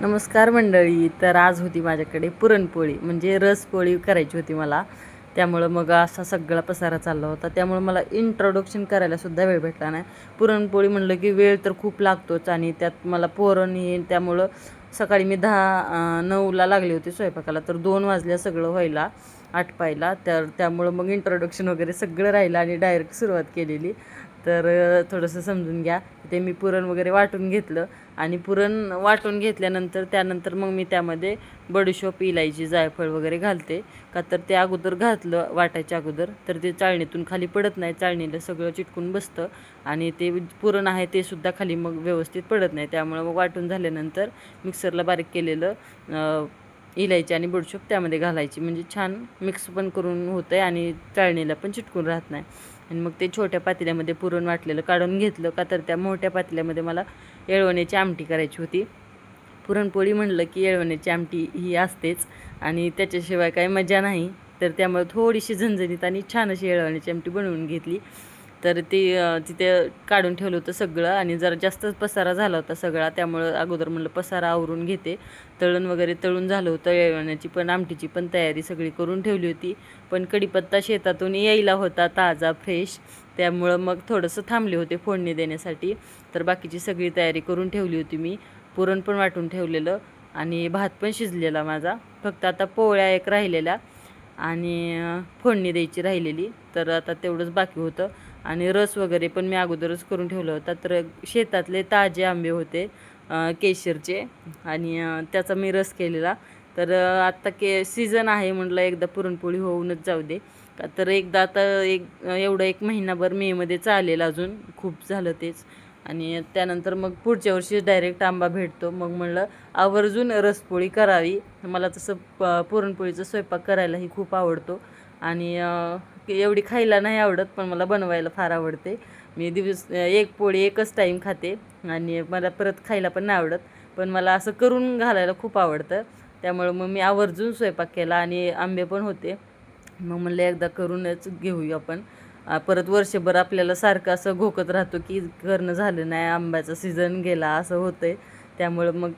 नमस्कार मंडळी. तर आज होती माझ्याकडे पुरणपोळी, म्हणजे रसपोळी करायची होती मला. त्यामुळं मग असा सगळा पसारा चालला होता. त्यामुळं मला इंट्रोडक्शन करायलासुद्धा वेळ भेटला नाही. पुरणपोळी म्हणलं की वेळ तर खूप लागतोच आणि त्यात मला पोरण येईल. त्यामुळं सकाळी मी 9ला लागले होते स्वयंपाकाला, तर 2 वाजल्या सगळं व्हायला, आटपायला. त्यामुळं मग इंट्रोडक्शन वगैरे सगळं राहिलं आणि डायरेक्ट सुरुवात केलेली. तर थोडंसं समजून घ्या. ते मी पुरण वगैरे वाटून घेतलं आणि पुरण वाटून घेतल्यानंतर त्यानंतर मग मी त्यामध्ये बडीशोप, इलायची, जायफळ वगैरे घालते. का तर ते अगोदर घातलं वाटायच्या अगोदर तर ते चाळणीतून खाली पडत नाही, चाळणीला सगळं चिटकून बसतं आणि ते पुरण आहे ते सुद्धा खाली मग व्यवस्थित पडत नाही. त्यामुळं मग वाटून झाल्यानंतर मिक्सरला बारीक केलेलं इलायची आणि बडीशोप त्यामध्ये घालायची, म्हणजे छान मिक्स पण करून होतं आहे आणि चाळणीला पण चिटकून राहत नाही. आणि मग ते छोट्या पातेल्यामध्ये पुरण वाटलेलं काढून घेतलं. का तर त्या मोठ्या पातेल्यामध्ये मला येळवण्याची आमटी करायची होती. पुरणपोळी म्हणलं की येळवण्याची आमटी ही असतेच आणि त्याच्याशिवाय काही मजा नाही. तर त्यामुळे थोडीशी झणझणीत आणि छान अशी येळवण्याची आमटी बनवून घेतली. तर ती तिथे काढून ठेवलं होतं सगळं आणि जरा जास्तच पसारा झाला होता सगळा. त्यामुळं अगोदर म्हणलं पसारा आवरून घेते. तळण वगैरे तळून झालं होतं. येळवण्याची पण आमटीची पण तयारी सगळी करून ठेवली होती. पण कढीपत्ता शेतातून यायला होता ताजा फ्रेश, त्यामुळं मग थोडंसं थांबले होते फोडणी देण्यासाठी. तर बाकीची सगळी तयारी करून ठेवली होती मी. पुरण पण वाटून ठेवलेलं आणि भात पण शिजलेला माझा. फक्त आता पोळ्या एक राहिलेल्या आणि फोडणी द्यायची राहिलेली. तर आता तेवढंच बाकी होतं आणि रस वगैरे पण मी अगोदरच करून ठेवला होता. तर शेतातले ताजे आंबे होते केशरचे आणि त्याचा मी रस केलेला. तर आत्ता सीझन आहे म्हटलं एकदा पुरणपोळी होऊनच जाऊ दे. का तर एकदा आता एवढं 1 महिनाभर मेमध्ये चालेल, अजून खूप झालं तेच. आणि त्यानंतर मग पुढच्या वर्षी डायरेक्ट आंबा भेटतो. मग म्हणलं आवर्जून रसपोळी करावी. मला तसं पुरणपोळीचा स्वयंपाक करायलाही खूप आवडतो आणि एवढी खायला नाही आवडत, पण मला बनवायला फार आवडते. मी एक पोळी एकच टाईम खाते आणि मला परत खायला पण नाही आवडत. पण मला असं करून घालायला खूप आवडतं. त्यामुळं मग मी आवर्जून स्वयंपाक केला आणि आंबे पण होते. मग म्हणलं एकदा करूनच घेऊया आपण. परत वर्षभर आपल्याला सारखं असं घोकत राहतो की करणं झालं नाही, आंब्याचा सीझन गेला असं होतं आहे. त्यामुळं मग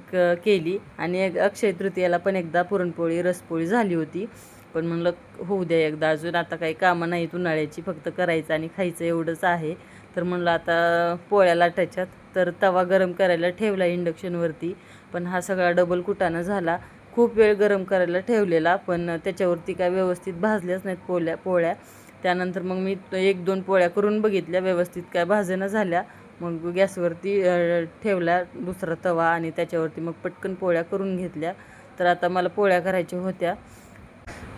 केली आणि अक्षय तृतीयाला पण एकदा पुरणपोळी रसपोळी झाली होती. पण म्हणलं होऊ द्या एकदा, अजून आता काही कामं नाहीत उन्हाळ्याची, फक्त करायचं आणि खायचं एवढंच आहे. तर म्हणलं आता पोळ्या लाटायच्यात. तर तवा गरम करायला ठेवला इंडक्शनवरती, पण हा सगळा डबल कुटाणा झाला. खूप वेळ गरम करायला ठेवलेला, पण त्याच्यावरती काय व्यवस्थित भाजल्याच नाहीत पोळ्या. त्यानंतर मग मी 1-2 पोळ्या करून बघितल्या, व्यवस्थित काय भाजेना झाल्या. मग गॅसवरती ठेवला दुसरा तवा आणि त्याच्यावरती मग पटकन पोळ्या करून घेतल्या. तर आता मला पोळ्या करायच्या होत्या.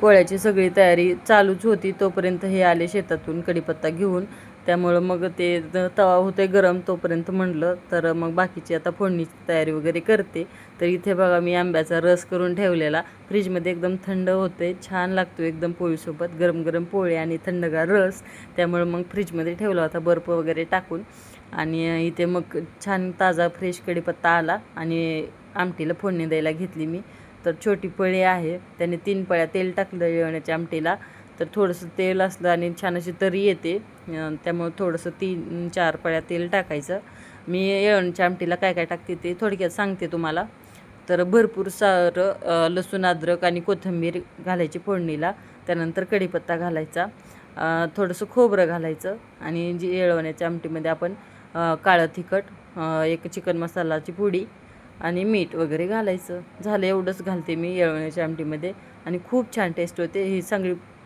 पोळ्याची सगळी तयारी चालूच होती तोपर्यंत हे आले शेतातून कढीपत्ता घेऊन. त्यामुळं मग ते तवा होते गरम तोपर्यंत म्हणलं तर मग बाकीची आता फोडणीची तयारी वगैरे करते. तर इथे बघा मी आंब्याचा रस करून ठेवलेला फ्रीजमध्ये एकदम थंड होते, छान लागतो एकदम पोळीसोबत गरम गरम पोळी आणि थंडगार रस. त्यामुळं मग फ्रीजमध्ये ठेवला होता बर्फ वगैरे टाकून आणि इथे मग छान ताजा फ्रेश कढीपत्ता आला आणि आमटीला फोडणी द्यायला घेतली मी. तर छोटी पळी आहे, त्याने 3 पळ्या तेल टाकलं येळवण्याच्या आमटीला. तर थोडंसं तेल असलं आणि छान अशी तरी येते, त्यामुळं थोडंसं 3-4 पळ्या तेल टाकायचं. मी येळवण्याच्या आमटीला काय काय टाकते ते थोडक्यात सांगते तुम्हाला. तर भरपूर सारं लसूण, अद्रक आणि कोथिंबीर घालायची फोडणीला. त्यानंतर कढीपत्ता घालायचा, थोडंसं खोबरं घालायचं आणि जी येळवण्याच्या आमटीमध्ये आपण काळं तिखट, एक चिकन मसालाची पुडी आणि मीठ वगैरे घालायचं. झालं एवढंच घालते मी येळवण्याच्या आमटीमध्ये आणि खूप छान टेस्ट होते. ही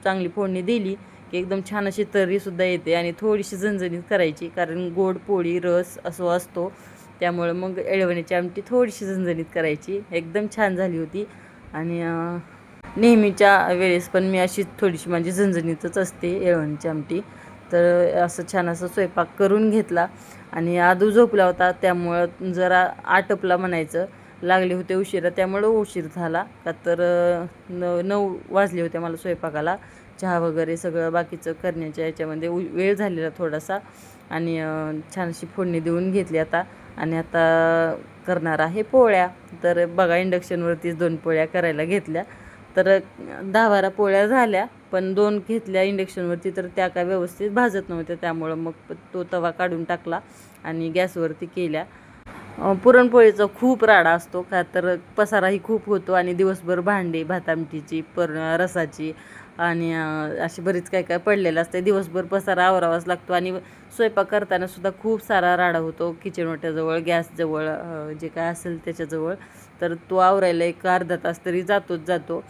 चांगली फोडणी दिली की एकदम छान अशी तर्रीसुद्धा येते आणि थोडीशी झणझणीत करायची, कारण गोड पोळी रस असं असतो. त्यामुळं मग येळवण्याची आमटी थोडीशी झणझणीत करायची. एकदम छान झाली होती आणि नेहमीच्या वेळेस पण मी अशी थोडीशी माझी झणझणीतच असते येळवण्याची आमटी. तर असं छान असं स्वयंपाक करून घेतला आणि आदू झोपला होता, त्यामुळं जरा आटपला म्हणायचं. लागले होते उशिरा, त्यामुळं उशीर झाला. का तर 9 वाजले होते मला स्वयंपाकाला. चहा वगैरे सगळं बाकीचं करण्याच्या याच्यामध्ये वेळ झालेला थोडासा आणि छान अशी फोडणी देऊन घेतली आता आणि आता करणार आहे पोळ्या. तर बघा इंडक्शनवरतीच 2 पोळ्या करायला घेतल्या. तर 10-12 पोळ्या झाल्या, पण 2 घेतल्या इंडक्शनवरती तर त्या काय व्यवस्थित भाजत नव्हत्या. त्यामुळं मग तो तवा काढून टाकला आणि गॅसवरती केल्या. पुरणपोळीचा खूप राडा असतो का तर पसाराही खूप होतो आणि दिवसभर भांडी भात आमटीची रसाची आणि अशी बरीच काय काय पडलेलं असते. दिवसभर पसारा आवरावाच लागतो आणि स्वयंपाक करताना सुद्धा खूप सारा राडा होतो किचन ओट्याजवळ गॅसजवळ जे काय असेल त्याच्याजवळ. तर तो आवरायला एक अर्धा तास तरी जातो.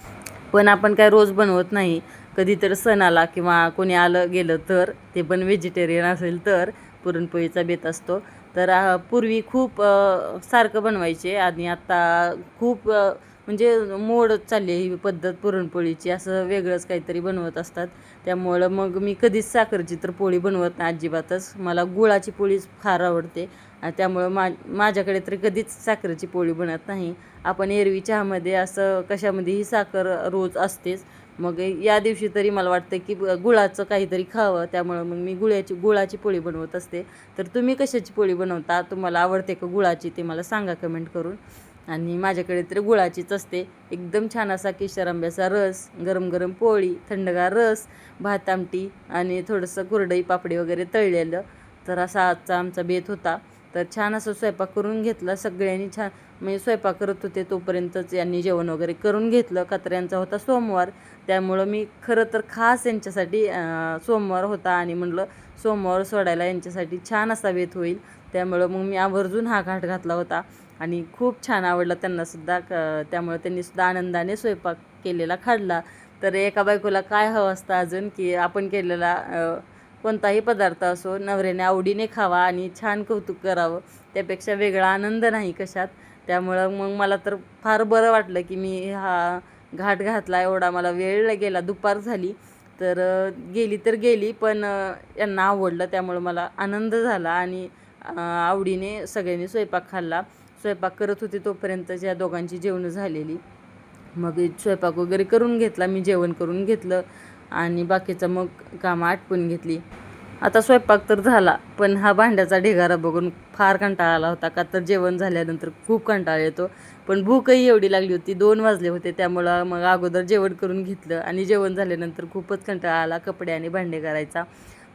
पण आपण काय रोज बनवत नाही. कधीतरी सणाला किंवा कोणी आलं गेलं तर, ते पण व्हेजिटेरियन असेल तर पुरणपोळीचा बेत असतो. तर पूर्वी खूप सारखं बनवायचे आणि आता खूप म्हणजे मोडत चालली ही पद्धत पुरणपोळीची. असं वेगळंच काहीतरी बनवत असतात. त्यामुळं मग मी कधीच साखरेची तर पोळी बनवत नाही अजिबातच. मला गुळाची पोळीच फार आवडते. त्यामुळं माझ्याकडे तरी कधीच साखरेची पोळी बनत नाही. आपण एरवी चहामध्ये असं कशामध्येही साखर रोज असतेच. मग या दिवशी तरी मला वाटतं की गुळाचं काहीतरी खावं. त्यामुळं मग मी गुळाची पोळी बनवत असते. तर तुम्ही कशाची पोळी बनवता? तुम्हाला आवडते का गुळाची? ते मला सांगा कमेंट करून. आणि माझ्याकडे तर गुळाचीच असते. एकदम छान असा केशर आंब्याचा रस, गरम गरम पोळी, थंडगार रस, भात आमटी आणि थोडंसं कुरडई पापडी वगैरे तळलेलं. तर असा आजचा आमचा बेत होता. तर छान असं स्वयंपाक करून घेतला सगळ्यांनी. छान म्हणजे स्वयंपाक करत होते तोपर्यंतच यांनी जेवण वगैरे करून घेतलं. का तर यांचा होता सोमवार. त्यामुळं मी खरं तर खास यांच्यासाठी सोमवार होता आणि म्हटलं सोमवार सोडायला यांच्यासाठी छान असा बेत होईल. त्यामुळं मग मी आवर्जून हा घाट घातला होता आणि खूप छान आवडला त्यांनासुद्धा. त्यामुळे त्यांनीसुद्धा आनंदाने स्वयंपाक केलेला खाल्ला. तर एका बायकोला काय हवं असतं अजून की आपण केलेला कोणताही पदार्थ असो नवऱ्याने आवडीने खावा आणि छान कौतुक करावं. त्यापेक्षा वेगळा आनंद नाही कशात. त्यामुळं मग मला तर फार बरं वाटलं की मी हा घाट घातला. एवढा मला वेळ गेला, दुपार झाली. तर गेली पण यांना आवडलं. त्यामुळं मला आनंद झाला आणि आवडीने सगळ्यांनी स्वयंपाक खाल्ला. स्वयंपाक करत होते तोपर्यंत ज्या दोघांची जेवणं झालेली. मग स्वयंपाक वगैरे करून घेतला, मी जेवण करून घेतलं आणि बाकीचं मग कामं आटपून घेतली. आता स्वयंपाक तर झाला, पण हा भांड्याचा ढिगारा बघून फार कंटाळा आला होता. का तर जेवण झाल्यानंतर खूप कंटाळा येतो. पण भूकही एवढी लागली होती, 2 वाजले होते. त्यामुळं मग अगोदर जेवण करून घेतलं आणि जेवण झाल्यानंतर खूपच कंटाळा आला कपडे आणि भांडे करायचा.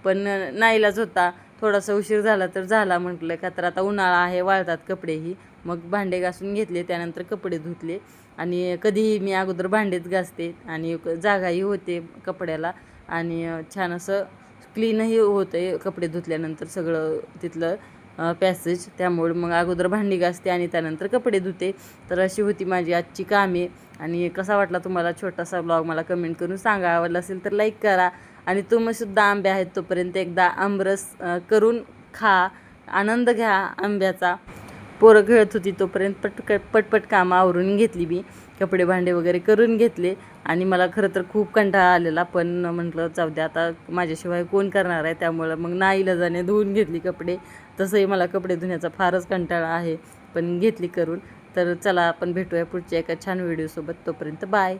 पण नाईलाज होता. थोडासा उशीर झाला तर झाला म्हटलं. का तर आता उन्हाळा आहे, वाळतात कपडेही. मग भांडे घासून घेतले, त्यानंतर कपडे धुतले आणि कधीही मी अगोदर भांडेच घासते आणि जागाही होते कपड्याला आणि छान असं क्लीनही होतं आहे कपडे धुतल्यानंतर सगळं तिथलं पॅसेज. त्यामुळे मग अगोदर भांडी घासते आणि त्यानंतर कपडे धुते. तर अशी होती माझी आजची कामे. आणि कसा वाटला तुम्हाला छोटासा ब्लॉग मला कमेंट करून सांगा. आवडला असेल तर लाईक करा आणि तुम्हीसुद्धा आंबे आहेत तोपर्यंत एकदा आमरस करून खा, आनंद घ्या आंब्याचा. पोरं खेळत होती तोपर्यंत पटपट कामं आवरून घेतली मी. कपडे भांडे वगैरे करून घेतले आणि मला खरं तर खूप कंटाळा आलेला. पण म्हटलं जाऊ द्या आता माझ्याशिवाय कोण करणार आहे. त्यामुळं मग नाईलाजाने धुवून घेतली कपडे. तसंही मला कपडे धुण्याचा फारच कंटाळा आहे, पण घेतली करून. तर चला आपण भेटूया पुढच्या एका छान व्हिडिओसोबत. तोपर्यंत बाय.